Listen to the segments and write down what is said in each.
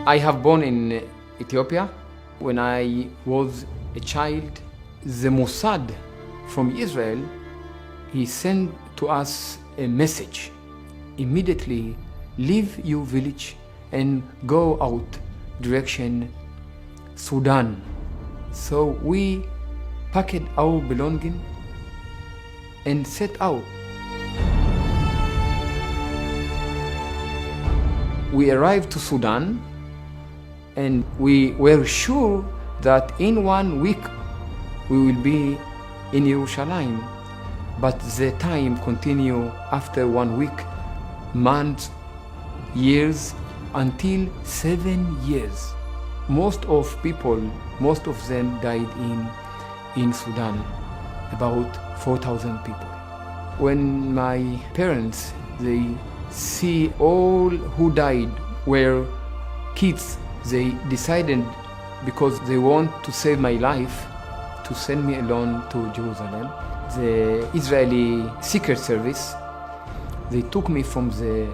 I have born in Ethiopia. When I was a child, the Mossad from Israel, he sent to us a message. Immediately leave your village and go out direction Sudan. So we packed our belonging and set out. We arrived to Sudan and we were sure that in 1 week we will be in Jerusalem. But the time continued after 1 week, months, years, until 7 years. Most of them died in Sudan, about 4,000 people. When my parents, they see all who died were kids, they decided, because they want to save my life, to send me alone to Jerusalem. The Israeli Secret Service, they took me from the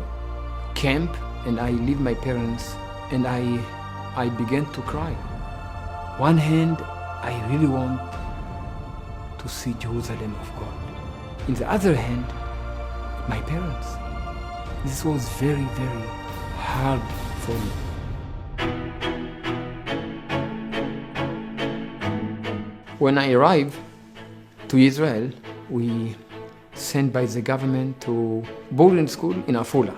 camp and I leave my parents and I began to cry. One hand, I really want to see Jerusalem of God. In the other hand, my parents. This was very, very hard for me. When I arrived to Israel, we sent by the government to boarding school in Afula.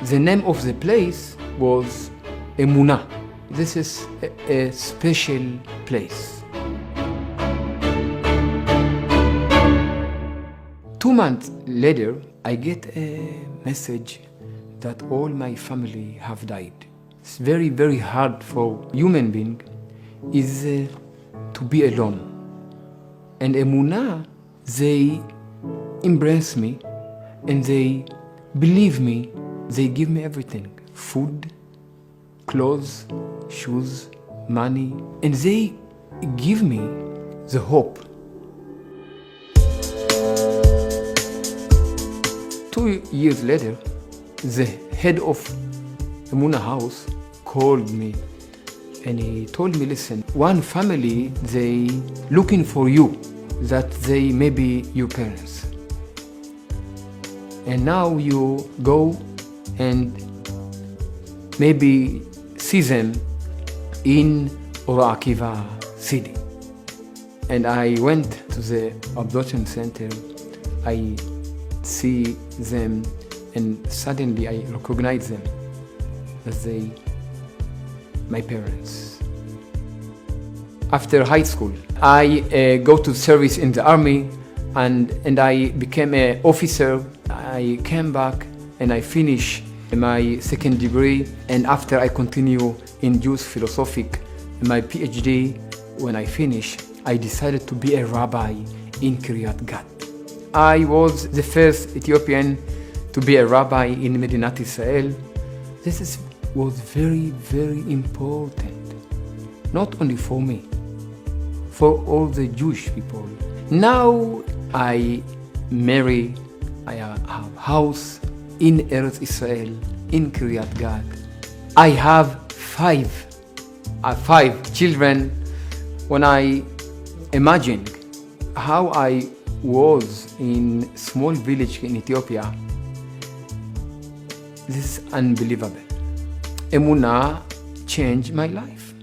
The name of the place was Emunah. This is a special place. 2 months later, I get a message that all my family have died. It's very, very hard for human being is to be alone. And Emunah, they embrace me and they believe me. They give me everything: food, clothes, shoes, money, and they give me the hope. 2 years later, the head of Emunah house called me and he told me, listen, one family, they looking for you, that they may be your parents. And now you go and maybe see them in Or Akiva city. And I went to the adoption center. I see them and suddenly I recognize them as my parents. After high school, I go to service in the army and I became an officer. I came back and I finished my second degree, and after I continue in Jewish philosophy, my PhD. When I finished, I decided to be a rabbi in Kiryat Gat. I was the first Ethiopian to be a rabbi in Medinat Israel. This was very, very important, not only for me, for all the Jewish people. Now I marry, I have a house in Eretz Israel, in Kiryat Gat. I have five children. When I imagine how I was in small village in Ethiopia, this is unbelievable. Emunah changed my life.